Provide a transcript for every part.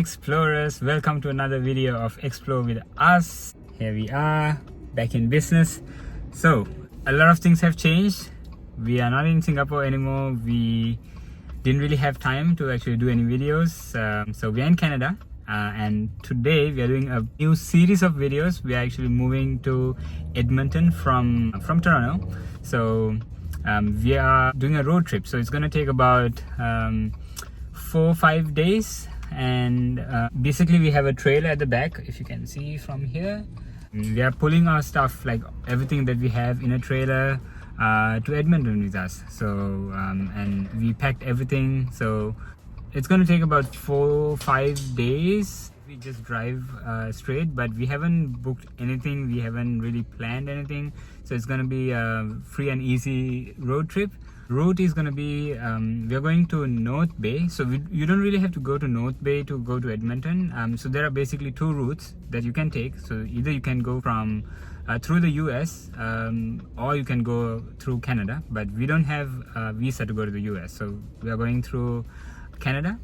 explorers, welcome to another video of Explore with us. Here we are, back in business. So a lot of things have changed. We are not in Singapore anymore. We didn't really have time to actually do any videos, so we are in Canada, and today we are doing a new series of videos. We are actually moving to Edmonton from Toronto. So we are doing a road trip, so it's going to take about 4 or 5 days, and basically we have a trailer at the back, if you can see from here. We are pulling our stuff, like everything that we have, in a trailer to Edmonton with us. So and we packed everything, so it's going to take about 4 or 5 days. We just drive straight, but we haven't booked anything, we haven't really planned anything, so it's going to be a free and easy road trip. Route is going to be we are going to North Bay, so you don't really have to go to North Bay to go to Edmonton. So there are basically 2 routes that you can take. So either you can go from through the US, or you can go through Canada, but we don't have a visa to go to the US, so we are going through Canada.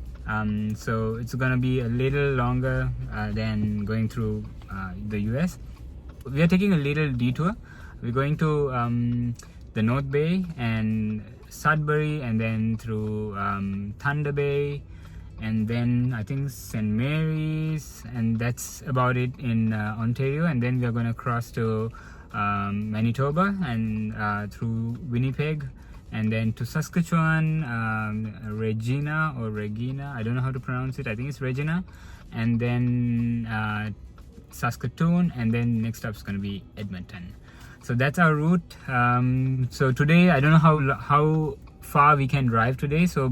So it's gonna be a little longer than going through the US. We are taking a little detour. We're going to the North Bay and Sudbury, and then through Thunder Bay, and then I think St. Mary's, and that's about it in Ontario. And then we are going to cross to Manitoba and through Winnipeg, and then to Saskatchewan, Regina, I don't know how to pronounce it, I think it's Regina, and then Saskatoon, and then next up is going to be Edmonton. So that's our route. So today, I don't know how far we can drive today, so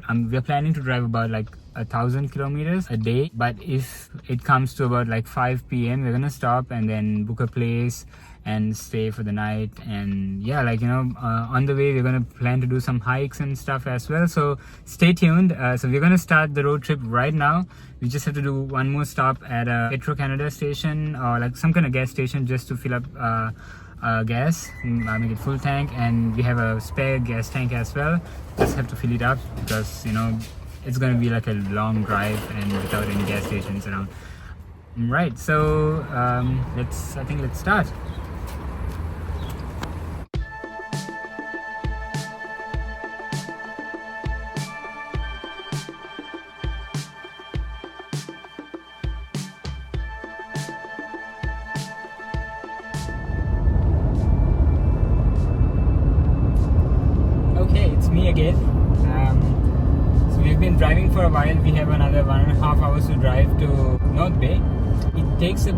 we're planning to drive about like 1,000 kilometers a day. But if it comes to about like 5 p.m, we're gonna stop and then book a place and stay for the night. And yeah, like, you know, on the way we're gonna plan to do some hikes and stuff as well, so stay tuned. So we're gonna start the road trip right now. We just have to do one more stop at a Petro-Canada station, or like some kind of gas station, just to fill up gas, make it full tank. And we have a spare gas tank as well, just have to fill it up, because, you know, it's going to be like a long drive and without any gas stations around. Right, so let's start. Me again. So we've been driving for a while. We have another 1.5 hours to drive to North Bay. It takes a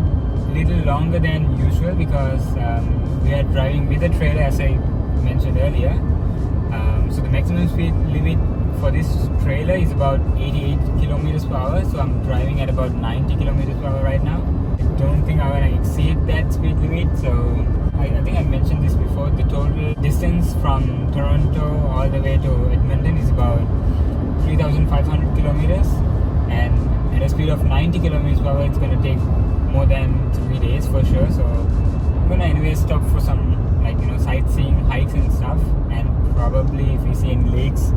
little longer than usual because we are driving with a trailer, as I mentioned earlier. So the maximum speed limit for this trailer is about 88 kilometers per hour. So I'm driving at about 90 kilometers per hour right now. I don't think I'm gonna exceed that speed limit. So I think I mentioned this before. The total distance from Toronto all the way to Edmonton is about 3,500 kilometers, and at a speed of 90 kilometers per hour, it's going to take more than 3 days for sure. So I'm going to anyway stop for some, like, you know, sightseeing, hikes and stuff, and probably if we see any lakes,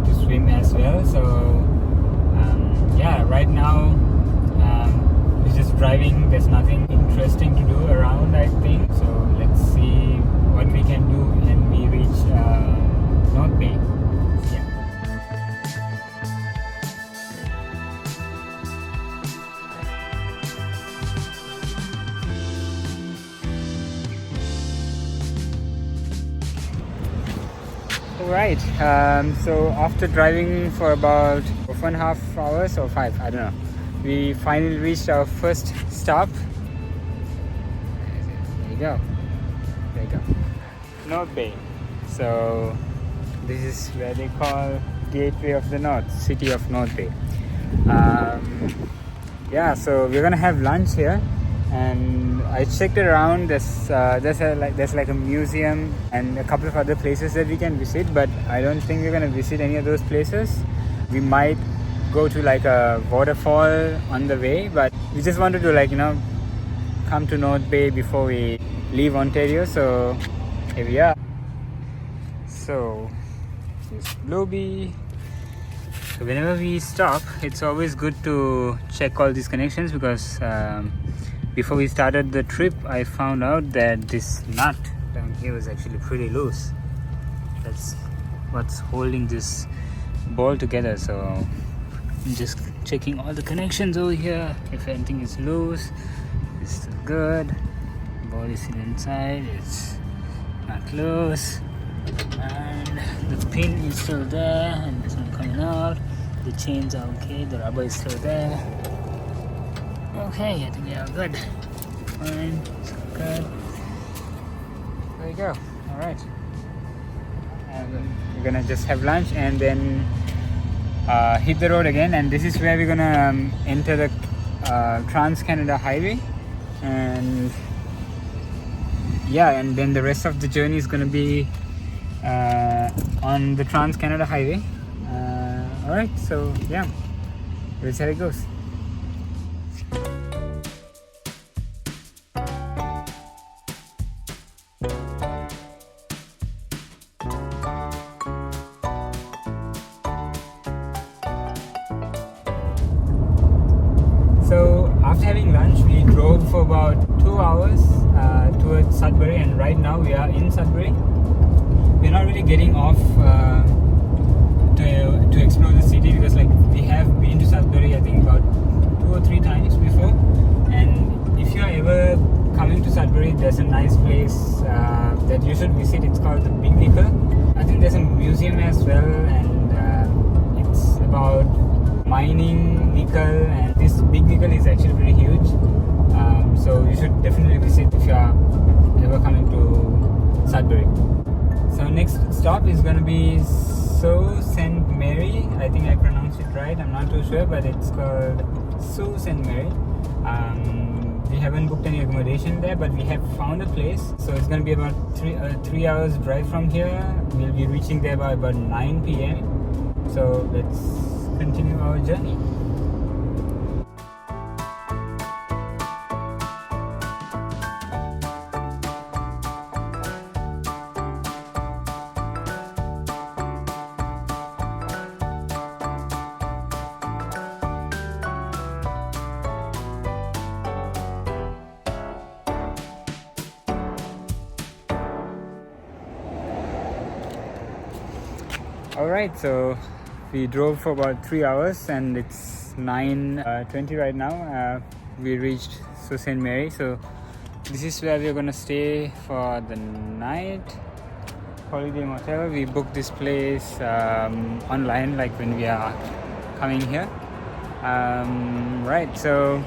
to swim as well. So yeah, right now we're just driving. There's nothing interesting to do around, I think. So let's see what we can do when we reach North Bay. Yeah. Alright, so after driving for about 4.5 hours or 5, I don't know, we finally reached our first stop. There you go, North Bay. So this is where they call Gateway of the North, City of North Bay. Yeah, so we're gonna have lunch here, and I checked around. There's like a museum and a couple of other places that we can visit, but I don't think we're gonna visit any of those places. We might go to like a waterfall on the way, but we just wanted to, like, you know, come to North Bay before we leave Ontario. So here we are. So this is Blueby. So whenever we stop, it's always good to check all these connections, because before we started the trip I found out that this nut down here was actually pretty loose. That's what's holding this ball together. So I'm just checking all the connections over here. If anything is loose, it's still good. Ball is still inside, it's not loose, and the pin is still there, and this one coming out. The chains are okay, the rubber is still there. Okay, I think we are good. Fine, it's good. There you go. Alright. We're gonna just have lunch and then hit the road again, and this is where we're gonna enter the Trans-Canada Highway, and yeah, and then the rest of the journey is gonna be on the Trans-Canada Highway. Alright, so yeah, let's see how it goes. So after having lunch, we drove for about 2 hours towards Sudbury, and right now we are in Sudbury. We're not really getting off to explore the city, because like we have been to Sudbury I think about 2 or 3 times before, and if you are ever coming to Sudbury, there's a nice place that you should visit. It's called the Big Nickel. I think there's a museum as well, and it's about mining nickel, and this Big Nickel is actually pretty huge, so you should definitely visit if you are ever coming to Sudbury. So next stop is going to be Sault Ste. Marie. I think I pronounced it right, I'm not too sure, but it's called Sault Ste. Marie. We haven't booked any accommodation there, but we have found a place. So it's going to be about 3 hours drive from here. We'll be reaching there by about 9 p.m. So let's continue our journey. Alright, so we drove for about 3 hours and it's 9:20 right now. We reached Sault Ste. Marie, so this is where we're gonna stay for the night. Holiday Motel. We booked this place online, like when we are coming here. Right, so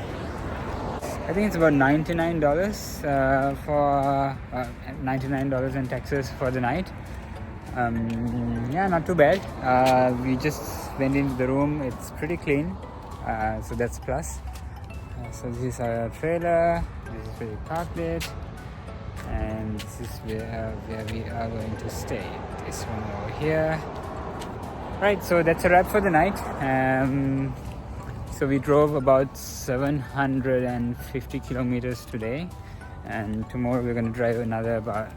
I think it's about $99 for $99 and taxes for the night. Yeah, not too bad. We just went into the room. It's pretty clean, so that's plus. So this is our trailer. This is where we parked it, and this is where we are going to stay. This one over here. Right, so that's a wrap for the night. So we drove about 750 kilometers today, and tomorrow we're going to drive another about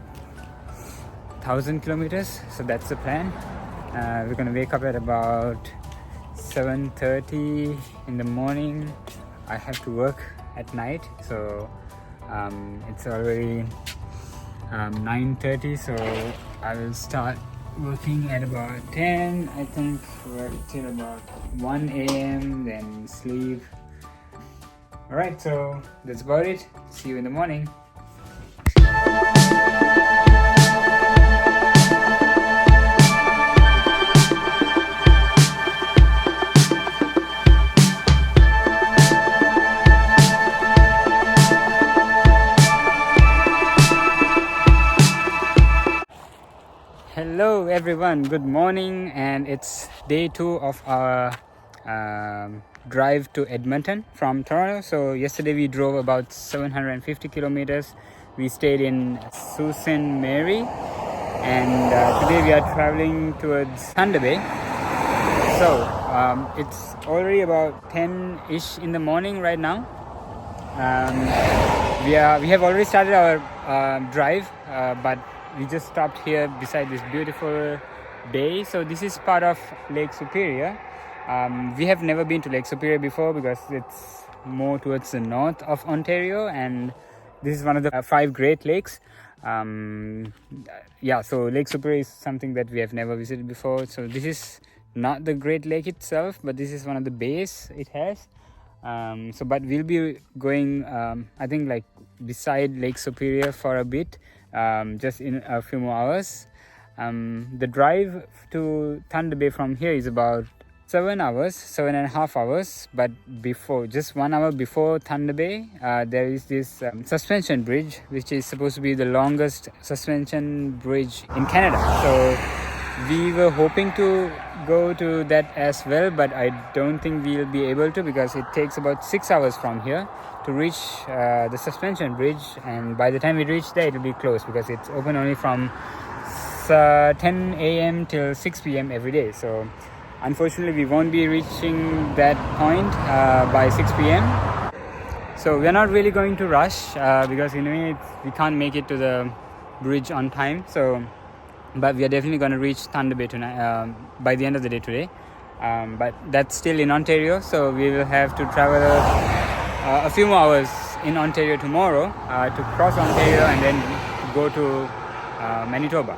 1,000 kilometers. So that's the plan. We're going to wake up at about 7:30 in the morning. I have to work at night, so it's already 9:30, so I will start working at about 10, I think, work till about 1 a.m, then sleep. Alright, so that's about it. See you in the morning. Hello everyone, good morning, and it's day 2 of our drive to Edmonton from Toronto. So yesterday we drove about 750 kilometers. We stayed in Sault Ste. Marie, and today we are traveling towards Thunder Bay. So it's already about 10-ish in the morning right now. We have already started our drive, but we just stopped here beside this beautiful bay. So this is part of Lake Superior, We have never been to Lake Superior before because it's more towards the north of Ontario, and this is one of the 5 Great Lakes. So Lake Superior is something that we have never visited before. So this is not the Great Lake itself, but this is one of the bays it has. But we'll be going, I think, like beside Lake Superior for a bit, just in a few more hours. The drive to Thunder Bay from here is about 7.5 hours, but just 1 hour before Thunder Bay, there is this suspension bridge, which is supposed to be the longest suspension bridge in Canada. So we were hoping to go to that as well, but I don't think we'll be able to, because it takes about 6 hours from here to reach the suspension bridge, and by the time we reach there, it'll be closed because it's open only from 10 a.m. till 6 p.m. every day. So unfortunately, we won't be reaching that point by 6 p.m. So we're not really going to rush because we can't make it to the bridge on time. But we are definitely going to reach Thunder Bay tonight, by the end of the day today. But that's still in Ontario, so we will have to travel a few more hours in Ontario tomorrow to cross Ontario and then go to Manitoba.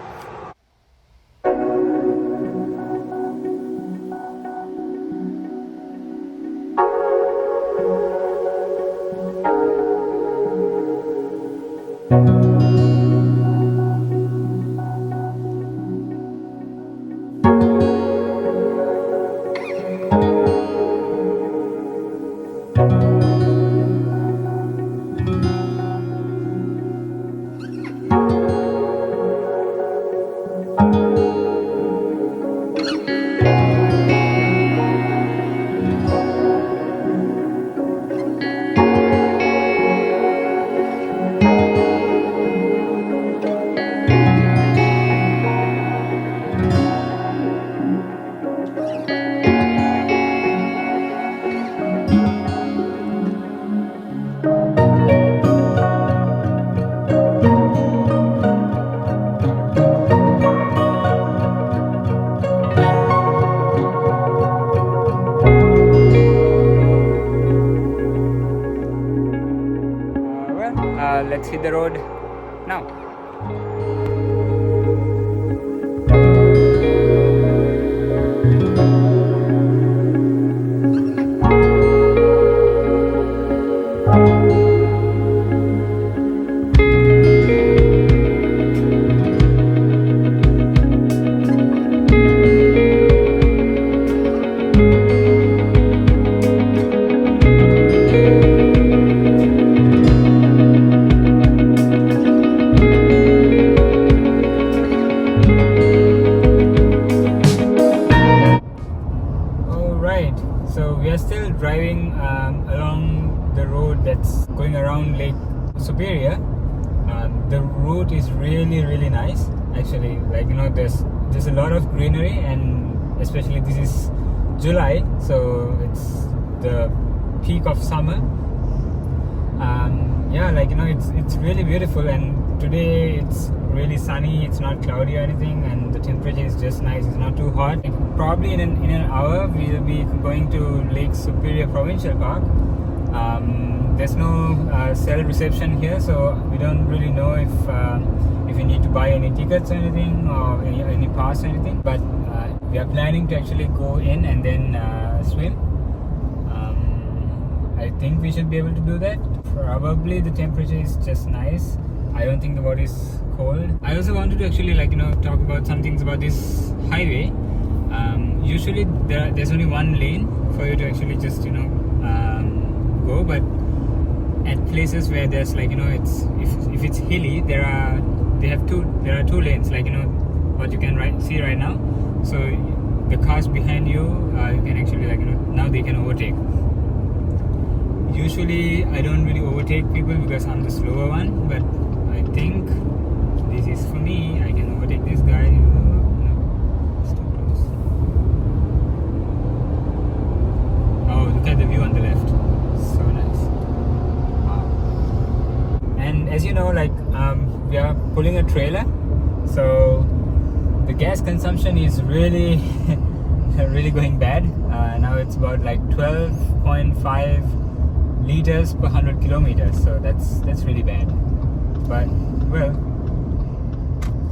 Let's hit the road now. So we are still driving along the road that's going around Lake Superior. The route is really nice. Actually, there's a lot of greenery, and especially this is July, so it's the peak of summer. It's really beautiful, and today it's really sunny. It's not cloudy or anything, and the temperature is just nice. It's not too hot. Probably in an hour we'll be going to Lake Superior Provincial Park. There's no cell reception here, so we don't really know if you need to buy any tickets or anything, or any pass or anything. But we are planning to actually go in and then swim. I think we should be able to do that. Probably the temperature is just nice. I don't think the water is cold. I also wanted to actually talk about some things about this highway. Usually there's only one lane for you to actually just go, but at places where there's it's if it's hilly, there are two lanes, what you can see right now. So the cars behind you, you can actually now they can overtake. Usually I don't really overtake people because I'm the slower one, but I think this is for me. I can overtake this guy. No, it's too close. Oh, look at the view on the left. So nice. Wow. And as you know, we are pulling a trailer, so the gas consumption is really really going bad. Now it's about like 12.5 liters per 100 kilometers, so that's really bad. But well,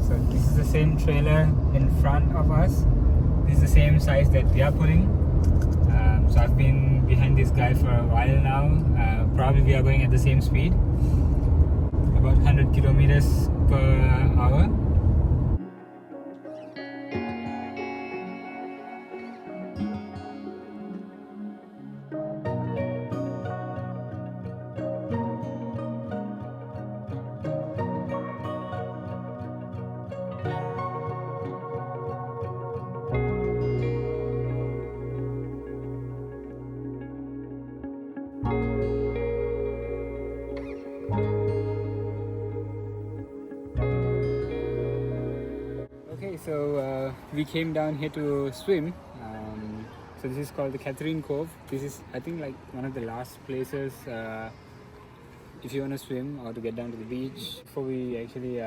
so this is the same trailer in front of us. This is the same size that we are pulling. So I've been behind this guy for a while now. Probably we are going at the same speed, about 100 kilometers per hour. Okay, so we came down here to swim. So this is called the Catherine Cove. This is, I think, like one of the last places if you want to swim or to get down to the beach. Before we actually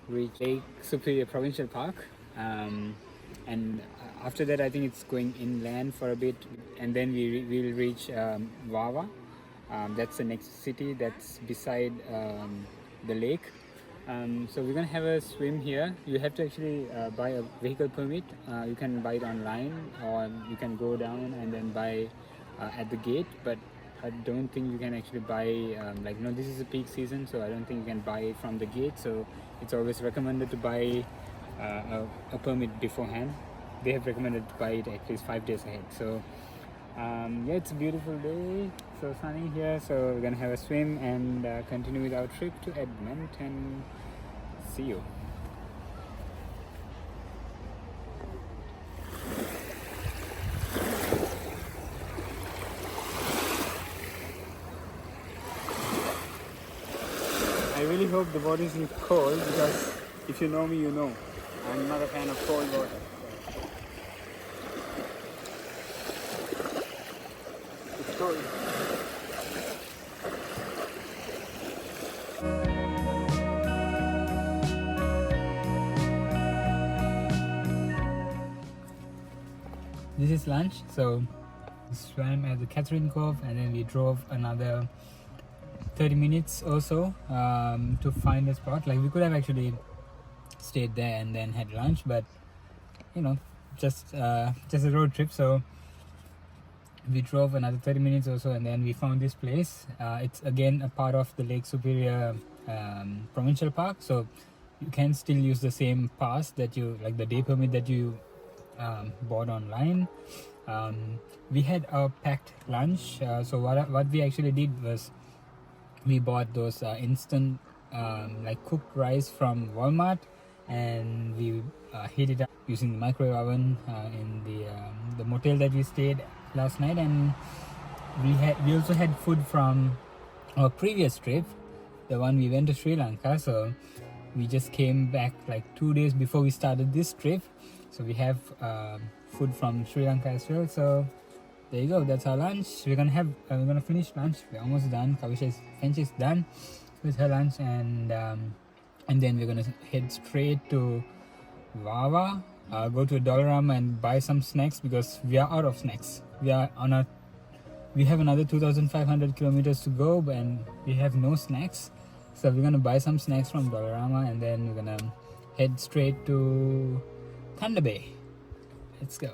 reach Lake Superior Provincial Park, and after that I think it's going inland for a bit, and then we'll reach Wawa. That's the next city that's beside the lake. So we're gonna have a swim here. You have to actually buy a vehicle permit. You can buy it online, or you can go down and then buy at the gate, but I don't think you can actually buy this is a peak season, so I don't think you can buy it from the gate. So it's always recommended to buy a permit beforehand. They have recommended to buy it at least 5 days ahead. So yeah, it's a beautiful day, so sunny here. So we're gonna have a swim and continue with our trip to Edmonton. See you. I really hope the water isn't cold, because if you know me, you know I'm not a fan of cold water. It's cold. This is lunch, so we swam at the Catherine Cove, and then we drove another 30 minutes or so to find a spot. Like, we could have actually stayed there and then had lunch, but you know, just a road trip. So we drove another 30 minutes or so, and then we found this place. It's again a part of the Lake Superior Provincial Park, so you can still use the same pass that you, like the day permit that you bought online. We had a packed lunch. So what we actually did was we bought those instant like cooked rice from Walmart, and we heat it up using the microwave oven in the motel that we stayed last night. And we also had food from our previous trip, the one we went to Sri Lanka. So we just came back like 2 days before we started this trip, so we have food from Sri Lanka as well. So there you go, that's our lunch. We're gonna finish lunch. We're almost done. Kavisha's French is done with her lunch, and then we're gonna head straight to Wawa, go to a Dollarama and buy some snacks, because we are out of snacks. We have another 2,500 kilometers to go, and we have no snacks. So we're gonna buy some snacks from Dollarama, and then we're gonna head straight to Thunder Bay. Let's go.